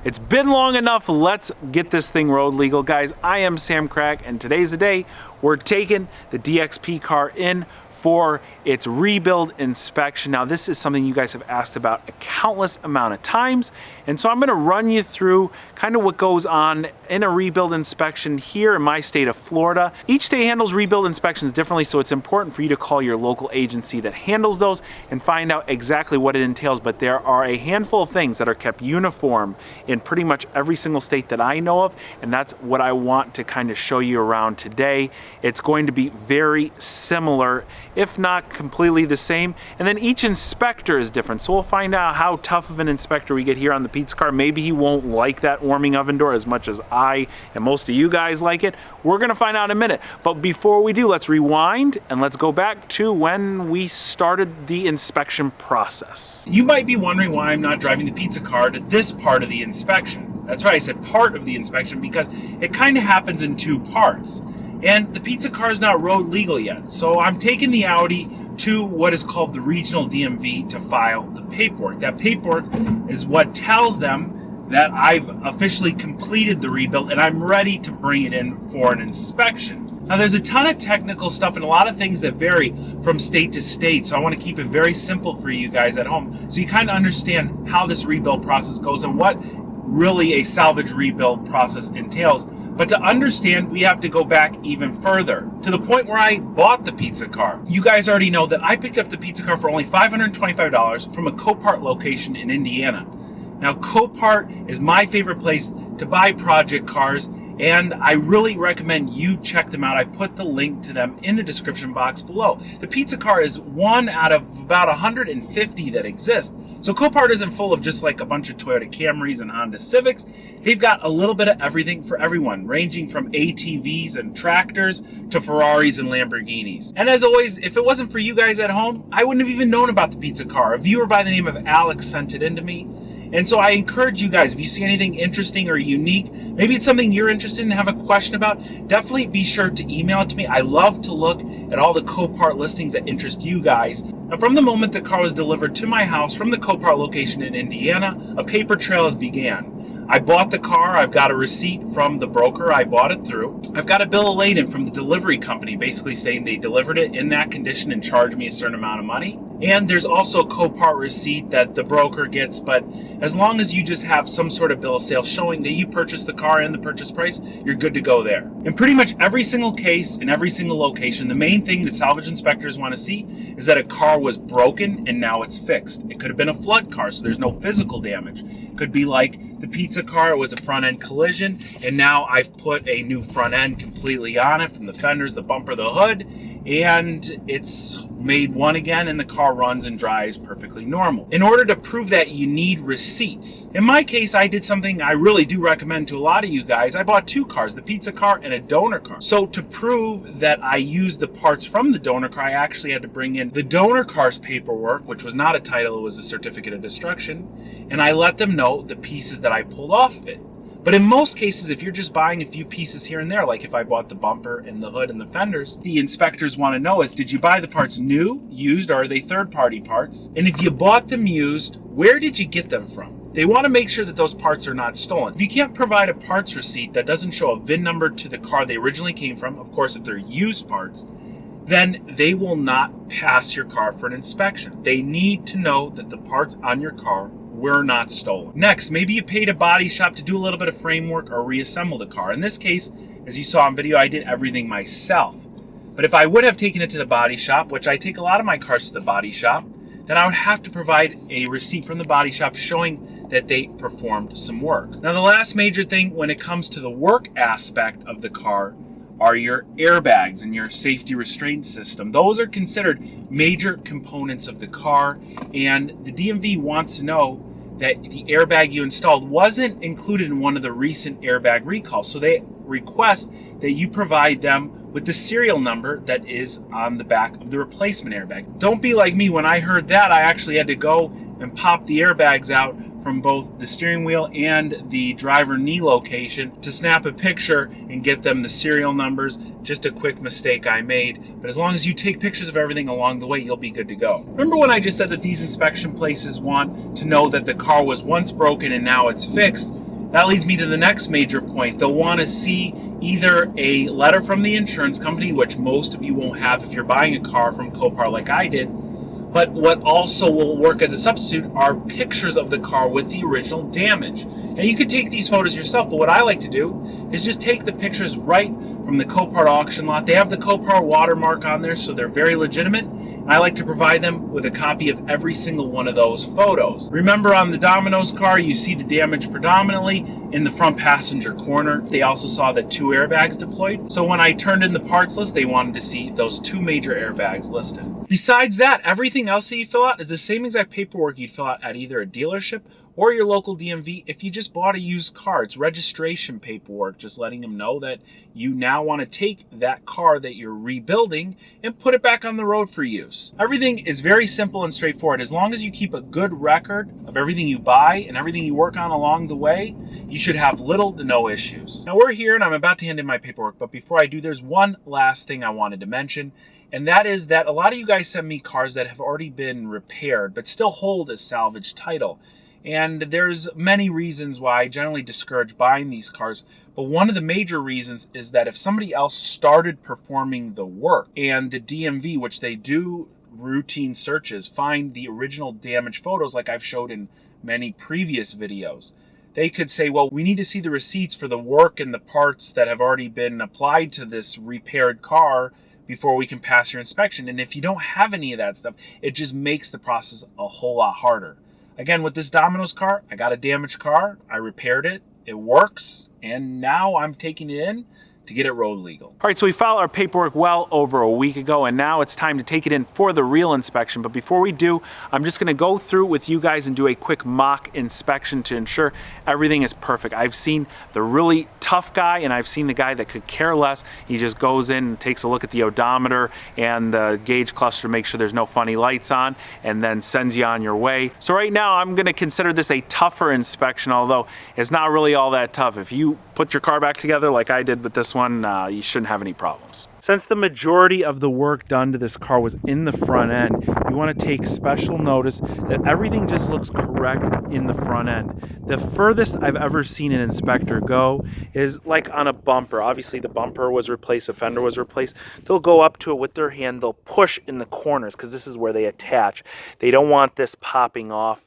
It's been long enough. Let's get this thing road legal, guys. I am Sam Crack, and today's the day we're taking the DXP car in for its rebuild inspection. Now, this is something you guys have asked about a countless amount of times, and so I'm gonna run you through kind of what goes on in a rebuild inspection here in my state of Florida. Each state handles rebuild inspections differently, so it's important for you to call your local agency that handles those and find out exactly what it entails. But there are a handful of things that are kept uniform in pretty much every single state that I know of, and that's what I want to kind of show you around today. It's going to be very similar, if not completely the same, and then each inspector is different, so we'll find out how tough of an inspector we get here on the pizza car. Maybe he won't like that warming oven door as much as I and most of you guys like it. We're gonna find out in a minute, but before we do, let's rewind and let's go back to when we started the inspection process. You might be wondering why I'm not driving the pizza car to this part of the inspection. That's right, I said part of the inspection because it kind of happens in two parts. And the pizza car is not road legal yet, so I'm taking the Audi to what is called the regional DMV to file the paperwork. That paperwork is what tells them that I've officially completed the rebuild and I'm ready to bring it in for an inspection. Now, there's a ton of technical stuff and a lot of things that vary from state to state, so I want to keep it very simple for you guys at home so you kind of understand how this rebuild process goes and what really a salvage rebuild process entails. But to understand, we have to go back even further, to the point where I bought the pizza car. You guys already know that I picked up the pizza car for only $525 from a Copart location in Indiana. Now, Copart is my favorite place to buy project cars, and I really recommend you check them out. I put the link to them in the description box below. The pizza car is one out of about 150 that exist. So Copart isn't full of just like a bunch of Toyota Camrys and Honda Civics. They've got a little bit of everything for everyone, ranging from ATVs and tractors to Ferraris and Lamborghinis. And as always, if it wasn't for you guys at home, I wouldn't have even known about the pizza car. A viewer by the name of Alex sent it in to me. And so I encourage you guys, if you see anything interesting or unique, maybe it's something you're interested in and have a question about, definitely be sure to email it to me. I love to look at all the Copart listings that interest you guys. And from the moment the car was delivered to my house from the Copart location in Indiana, a paper trail has began. I bought the car. I've got a receipt from the broker I bought it through. I've got a bill of lading from the delivery company basically saying they delivered it in that condition and charged me a certain amount of money. And there's also a Copart receipt that the broker gets, but as long as you just have some sort of bill of sale showing that you purchased the car and the purchase price, you're good to go there. In pretty much every single case, in every single location, the main thing that salvage inspectors want to see is that a car was broken and now it's fixed. It could have been a flood car, so there's no physical damage. It could be like the pizza car, it was a front end collision, and now I've put a new front end completely on it, from the fenders, the bumper, the hood, and it's made one again and the car runs and drives perfectly normal. In order to prove that, you need receipts. In my case, I did something I really do recommend to a lot of you guys. I bought two cars, the pizza car and a donor car. So to prove that I used the parts from the donor car, I actually had to bring in the donor car's paperwork, which was not a title, it was a certificate of destruction, and I let them know the pieces that I pulled off of it. But in most cases, if you're just buying a few pieces here and there, like if I bought the bumper and the hood and the fenders, the inspectors want to know is, did you buy the parts new, used, or are they third-party parts? And if you bought them used, where did you get them from? They want to make sure that those parts are not stolen. If you can't provide a parts receipt that doesn't show a VIN number to the car they originally came from, of course, if they're used parts, then they will not pass your car for an inspection. They need to know that the parts on your car were not stolen. Next, maybe you paid a body shop to do a little bit of framework or reassemble the car. In this case, as you saw in video, I did everything myself. But if I would have taken it to the body shop, which I take a lot of my cars to the body shop, then I would have to provide a receipt from the body shop showing that they performed some work. Now, the last major thing when it comes to the work aspect of the car are your airbags and your safety restraint system. Those are considered major components of the car, and the DMV wants to know that the airbag you installed wasn't included in one of the recent airbag recalls. So they request that you provide them with the serial number that is on the back of the replacement airbag. Don't be like me. When I heard that, I actually had to go and pop the airbags out from both the steering wheel and the driver knee location to snap a picture and get them the serial numbers. Just a quick mistake I made, but as long as you take pictures of everything along the way, you'll be good to go. Remember when I just said that these inspection places want to know that the car was once broken and now it's fixed? That leads me to the next major point. They'll want to see either a letter from the insurance company, which most of you won't have if you're buying a car from Copar like I did. But what also will work as a substitute are pictures of the car with the original damage. Now you could take these photos yourself, but what I like to do is just take the pictures right from the Copar auction lot. They have the Copar watermark on there, so they're very legitimate. And I like to provide them with a copy of every single one of those photos. Remember, on the Domino's car, you see the damage predominantly in the front passenger corner. They also saw the 2 airbags deployed. So when I turned in the parts list, they wanted to see those 2 major airbags listed. Besides that, everything else that you fill out is the same exact paperwork you'd fill out at either a dealership or your local DMV if you just bought a used car. It's registration paperwork, just letting them know that you now want to take that car that you're rebuilding and put it back on the road for use. Everything is very simple and straightforward. As long as you keep a good record of everything you buy and everything you work on along the way, you should have little to no issues. Now we're here and I'm about to hand in my paperwork, but before I do, there's one last thing I wanted to mention. And that is that a lot of you guys send me cars that have already been repaired, but still hold a salvage title. And there's many reasons why I generally discourage buying these cars. But one of the major reasons is that if somebody else started performing the work and the DMV, which they do routine searches, find the original damaged photos like I've showed in many previous videos, they could say, well, we need to see the receipts for the work and the parts that have already been applied to this repaired car before we can pass your inspection. And if you don't have any of that stuff, it just makes the process a whole lot harder. Again, with this Domino's car, I got a damaged car, I repaired it, it works, and now I'm taking it in to get it road legal. All right, so we filed our paperwork well over a week ago, and now it's time to take it in for the real inspection. But before we do, I'm just gonna go through with you guys and do a quick mock inspection to ensure everything is perfect. I've seen the really tough guy, and I've seen the guy that could care less. He just goes in and takes a look at the odometer and the gauge cluster to make sure there's no funny lights on, and then sends you on your way. So right now, I'm gonna consider this a tougher inspection, although it's not really all that tough. If you put your car back together like I did with this one, you shouldn't have any problems. Since the majority of the work done to this car was in the front end, you want to take special notice that everything just looks correct in the front end. The furthest I've ever seen an inspector go is like on a bumper. Obviously the bumper was replaced, the fender was replaced. They'll go up to it with their hand, they'll push in the corners because this is where they attach. They don't want this popping off.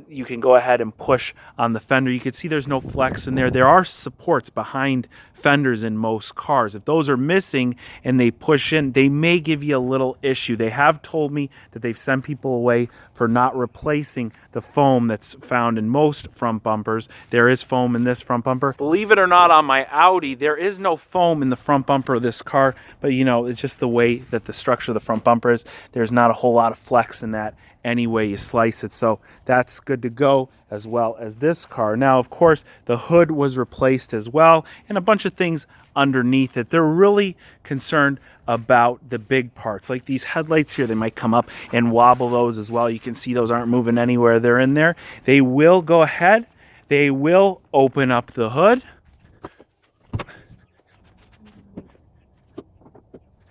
You can go ahead and push on the fender. You can see there's no flex in there. There are supports behind fenders in most cars. If those are missing and they push in, they may give you a little issue. They have told me that they've sent people away for not replacing the foam that's found in most front bumpers. There is foam in this front bumper. Believe it or not, on my Audi, there is no foam in the front bumper of this car, but you know, it's just the way that the structure of the front bumper is. There's not a whole lot of flex in that any way you slice it, so that's good to go, as well as this car. Now, of course, the hood was replaced as well, and a bunch of things underneath it. They're really concerned about the big parts, like these headlights here. They might come up and wobble those as well. You can see those aren't moving anywhere. They're in there. They will go ahead. They will open up the hood.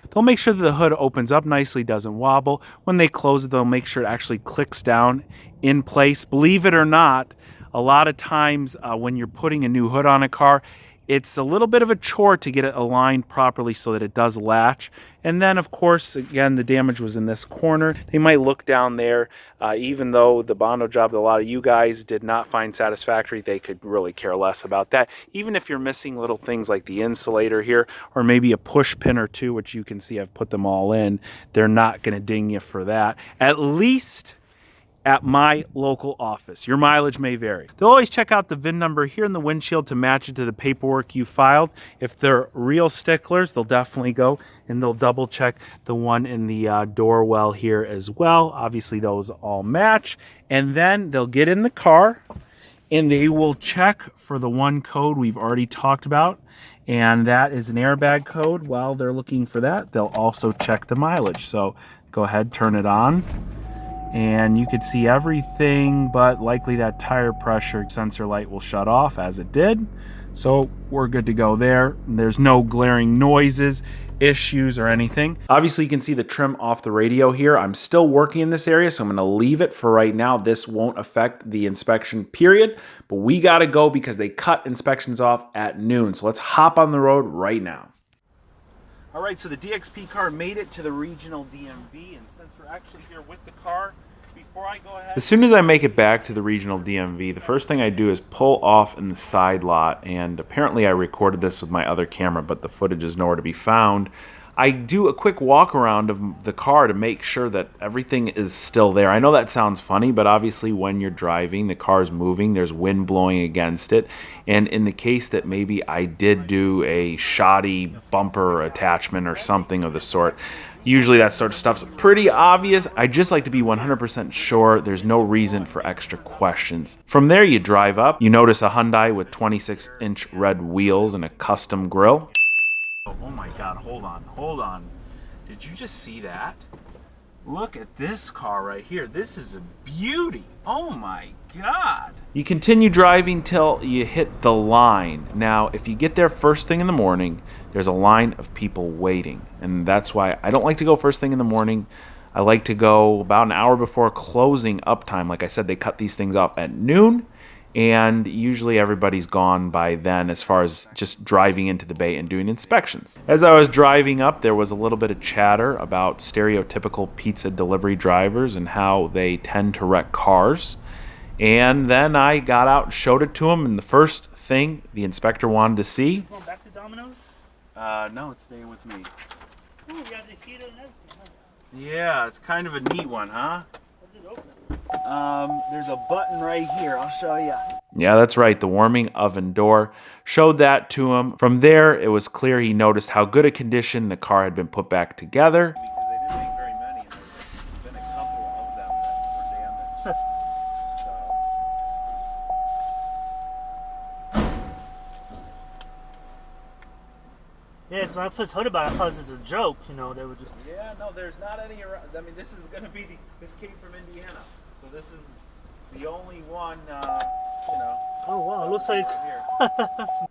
They'll make sure that the hood opens up nicely, doesn't wobble. When they close it, they'll make sure it actually clicks down in place. Believe it or not, a lot of times when you're putting a new hood on a car, it's a little bit of a chore to get it aligned properly so that it does latch. And then, of course, again, the damage was in this corner. They might look down there, even though the Bondo job that a lot of you guys did not find satisfactory, they could really care less about that. Even if you're missing little things like the insulator here, or maybe a push pin or two, which you can see I've put them all in, they're not gonna ding you for that. At least at my local office. Your mileage may vary. They'll always check out the VIN number here in the windshield to match it to the paperwork you filed. If they're real sticklers, they'll definitely go and they'll double check the one in the door well here as well. Obviously those all match. And then they'll get in the car and they will check for the one code we've already talked about. And that is an airbag code. While they're looking for that, they'll also check the mileage. So go ahead, turn it on. and you could see everything, but likely that tire pressure sensor light will shut off as it did. So we're good to go there. There's no glaring noises, issues, or anything. Obviously you can see the trim off the radio here. I'm still working in this area, so I'm gonna leave it for right now. This won't affect the inspection period, but we gotta go because they cut inspections off at noon. So let's hop on the road right now. All right, so the DXP car made it to the regional DMV, and since we're actually here with the car, before I go ahead... As soon as I make it back to the regional DMV, the first thing I do is pull off in the side lot, and apparently I recorded this with my other camera, but the footage is nowhere to be found. I do a quick walk around of the car to make sure that everything is still there. I know that sounds funny, but obviously when you're driving, the car is moving, there's wind blowing against it. And in the case that maybe I did do a shoddy bumper attachment or something of the sort, usually that sort of stuff's pretty obvious. I just like to be 100% sure there's no reason for extra questions. From there, you drive up, you notice a Hyundai with 26-inch red wheels and a custom grille. Oh my God, hold on. Did you just see that? Look at this car right here. This is a beauty. Oh my God. You continue driving till you hit the line. Now, if you get there first thing in the morning, there's a line of people waiting. And that's why I don't like to go first thing in the morning. I like to go about an hour before closing up time. Like I said, they cut these things off at noon. And usually everybody's gone by then as far as just driving into the bay and doing inspections. As I was driving up, there was a little bit of chatter about stereotypical pizza delivery drivers and how they tend to wreck cars. And then I got out and showed it to him, and the first thing the inspector wanted to see... Going back to Domino's? No, it's staying with me. Ooh, you have the heater and everything, huh? Yeah, it's kind of a neat one, huh? How's it open? There's a button right here. I'll show you. Yeah, that's right. The warming oven door. Showed that to him. From there, it was clear he noticed how good a condition the car had been put back together. Because they didn't make very many, and there's been a couple of them that were damaged. Yeah, because when I first heard about it, I thought it was a joke. You know, they were just... Yeah, no, there's not any around. I mean, this is going to be this came from Indiana. So this is the only one, you know. Oh, wow, it looks like...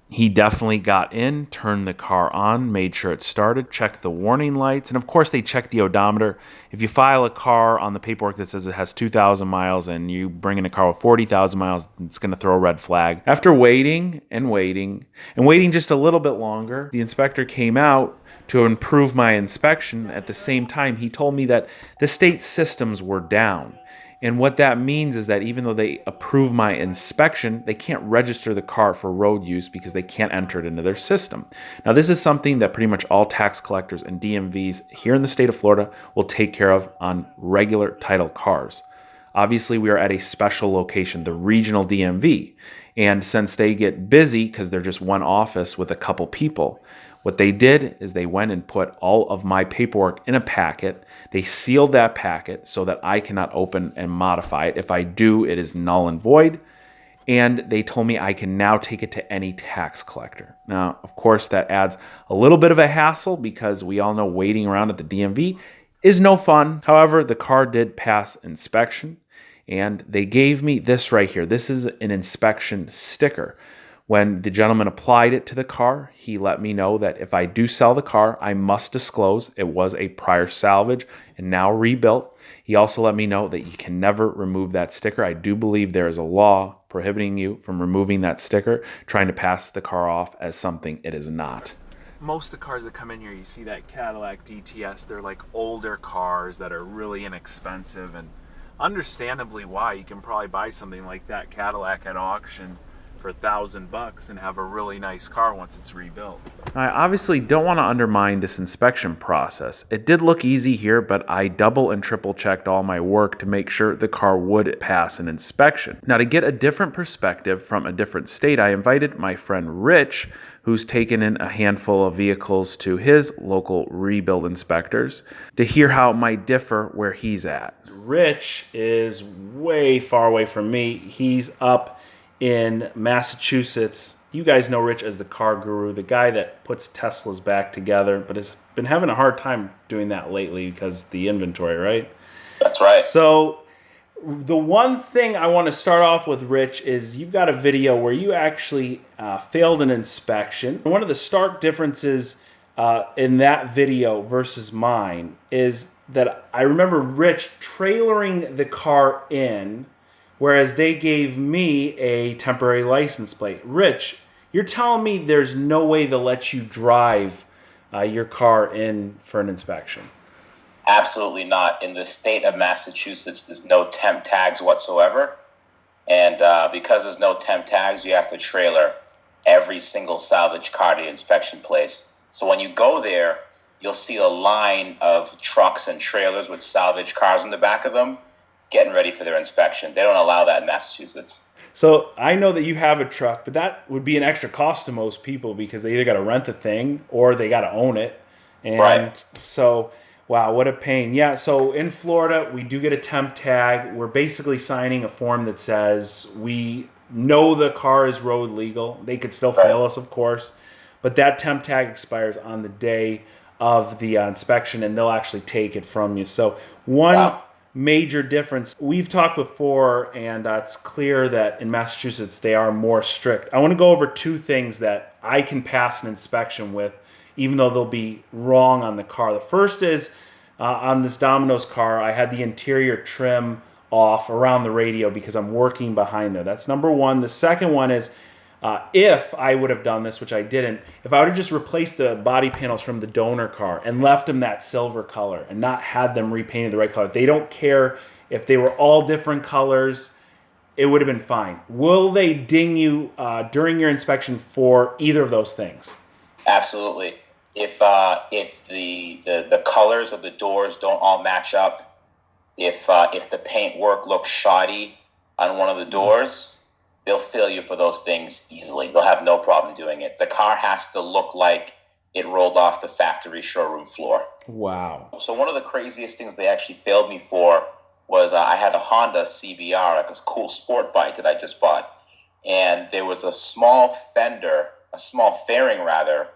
He definitely got in, turned the car on, made sure it started, checked the warning lights, and of course they checked the odometer. If you file a car on the paperwork that says it has 2,000 miles and you bring in a car with 40,000 miles, it's going to throw a red flag. After waiting and waiting and waiting just a little bit longer, the inspector came out to improve my inspection. At the same time, he told me that the state systems were down. And what that means is that even though they approve my inspection, they can't register the car for road use because they can't enter it into their system. Now, this is something that pretty much all tax collectors and DMVs here in the state of Florida will take care of on regular title cars. Obviously, we are at a special location, the regional DMV. And since they get busy because they're just one office with a couple people, what they did is they went and put all of my paperwork in a packet. They sealed that packet so that I cannot open and modify it. If I do, it is null and void. And they told me I can now take it to any tax collector. Now, of course, that adds a little bit of a hassle because we all know waiting around at the DMV is no fun. However, the car did pass inspection, and they gave me this right here. This is an inspection sticker. When the gentleman applied it to the car, he let me know that if I do sell the car, I must disclose it was a prior salvage and now rebuilt. He also let me know that you can never remove that sticker. I do believe there is a law prohibiting you from removing that sticker, trying to pass the car off as something it is not. Most of the cars that come in here, you see that Cadillac DTS, they're like older cars that are really inexpensive, and understandably why. You can probably buy something like that Cadillac at auction for $1,000 and have a really nice car once it's rebuilt. I obviously don't want to undermine this inspection process. It did look easy here, but I double and triple checked all my work to make sure the car would pass an inspection. Now, to get a different perspective from a different state, I invited my friend Rich, who's taken in a handful of vehicles to his local rebuild inspectors, to hear how it might differ where he's at. Rich is way far away from me. He's up in Massachusetts. You guys know Rich as the car guru, the guy that puts Teslas back together, but has been having a hard time doing that lately because the inventory, right? That's right. So The one thing I want to start off with, Rich, is you've got a video where you actually failed an inspection. One of the stark differences in that video versus mine is that I remember Rich trailering the car in, whereas they gave me a temporary license plate. Rich, you're telling me there's no way they'll let you drive your car in for an inspection? Absolutely not. In the state of Massachusetts, there's no temp tags whatsoever. And because there's no temp tags, you have to trailer every single salvage car to the inspection place. So when you go there, you'll see a line of trucks and trailers with salvage cars in the back of them getting ready for their inspection. They don't allow that in Massachusetts. So I know that you have a truck, but that would be an extra cost to most people because they either got to rent the thing or they got to own it. And right. So... wow, what a pain. Yeah, so in Florida, we do get a temp tag. We're basically signing a form that says we know the car is road legal. They could still fail us, of course, but that temp tag expires on the day of the inspection, and they'll actually take it from you. So one major difference, we've talked before, and it's clear that in Massachusetts, they are more strict. I want to go over two things that I can pass an inspection with, even though they'll be wrong on the car. The first is on this Domino's car, I had the interior trim off around the radio because I'm working behind there. That's number one. The second one is if I would have done this, which I didn't, if I would have just replaced the body panels from the donor car and left them that silver color and not had them repainted the right color, they don't care if they were all different colors, it would have been fine. Will they ding you during your inspection for either of those things? Absolutely. If the colors of the doors don't all match up, if the paint work looks shoddy on one of the doors, they'll fail you for those things easily. They'll have no problem doing it. The car has to look like it rolled off the factory showroom floor. Wow. So one of the craziest things they actually failed me for was I had a Honda CBR, like a cool sport bike that I just bought, and there was a small fairing rather,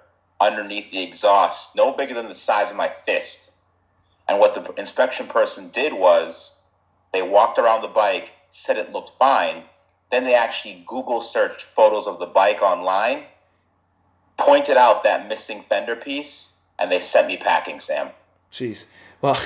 underneath the exhaust, no bigger than the size of my fist. And what the inspection person did was they walked around the bike, said it looked fine. Then they actually Google searched photos of the bike online, pointed out that missing fender piece, and they sent me packing, Sam. Jeez. Well,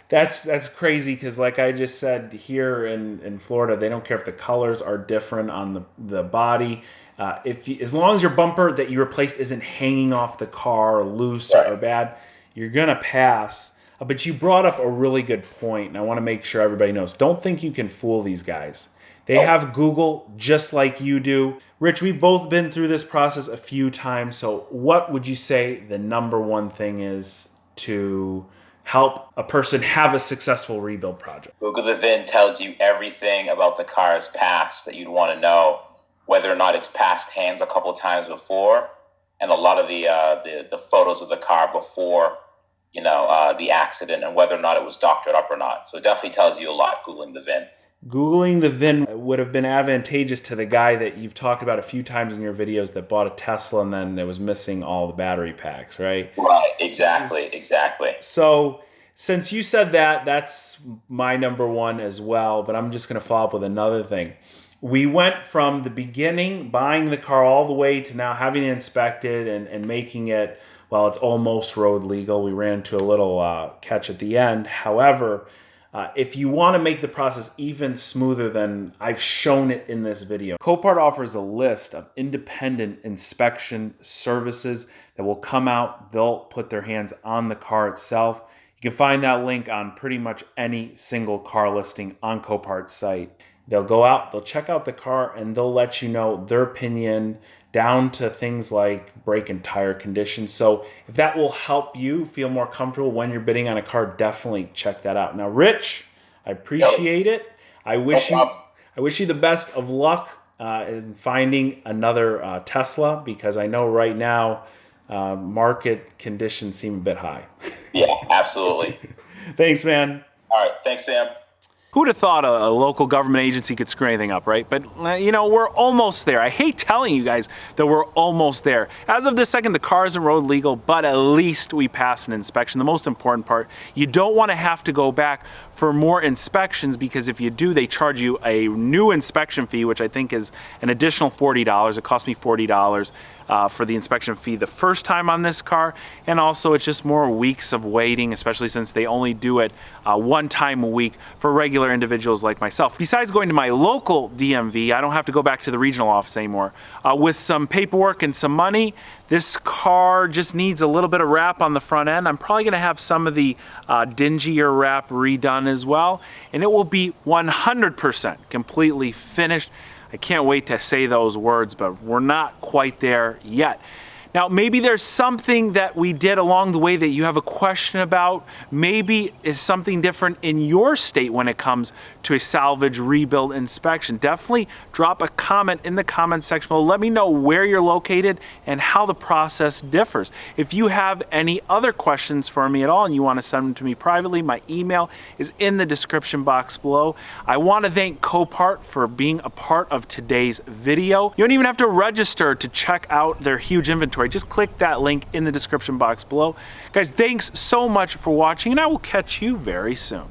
that's crazy because like I just said, here in Florida, they don't care if the colors are different on the body. As long as your bumper that you replaced isn't hanging off the car or loose or bad, you're going to pass. But you brought up a really good point, and I want to make sure everybody knows. Don't think you can fool these guys. They have Google just like you do. Rich, we've both been through this process a few times, so what would you say the number one thing is to help a person have a successful rebuild project? Google the VIN tells you everything about the car's past that you'd want to know, whether or not it's passed hands a couple of times before, and a lot of the photos of the car before, the accident, and whether or not it was doctored up or not. So it definitely tells you a lot, Googling the VIN. Googling the VIN would have been advantageous to the guy that you've talked about a few times in your videos that bought a Tesla and then it was missing all the battery packs, right? Right, exactly. So since you said that, that's my number one as well, but I'm just going to follow up with another thing. We went from the beginning, buying the car, all the way to now having it inspected and making it, well, it's almost road legal. We ran into a little catch at the end. However, if you want to make the process even smoother than I've shown it in this video, Copart offers a list of independent inspection services that will come out. They'll put their hands on the car itself. You can find that link on pretty much any single car listing on Copart's site. They'll go out, they'll check out the car, and they'll let you know their opinion down to things like brake and tire condition. So if that will help you feel more comfortable when you're bidding on a car, definitely check that out. Now, Rich, I appreciate it. I wish you the best of luck in finding another Tesla, because I know right now market conditions seem a bit high. Yeah, absolutely. Thanks, man. All right. Thanks, Sam. Who'd have thought a local government agency could screw anything up, right? But you know, we're almost there. I hate telling you guys that we're almost there. As of this second, the car isn't road legal, but at least we passed an inspection. The most important part, you don't want to have to go back for more inspections, because if you do, they charge you a new inspection fee, which I think is an additional $40. It cost me $40 for the inspection fee the first time on this car, and also it's just more weeks of waiting, especially since they only do it one time a week for regular individuals like myself. Besides going to my local DMV, I don't have to go back to the regional office anymore. With some paperwork and some money, this car just needs a little bit of wrap on the front end. I'm probably gonna have some of the dingier wrap redone as well, and it will be 100% completely finished. I can't wait to say those words, but we're not quite there yet. Now, maybe there's something that we did along the way that you have a question about. Maybe is something different in your state when it comes to a salvage rebuild inspection. Definitely drop a comment in the comment section below. Let me know where you're located and how the process differs. If you have any other questions for me at all and you want to send them to me privately, my email is in the description box below. I want to thank Copart for being a part of today's video. You don't even have to register to check out their huge inventory. Just click that link in the description box below. Guys, thanks so much for watching, and I will catch you very soon.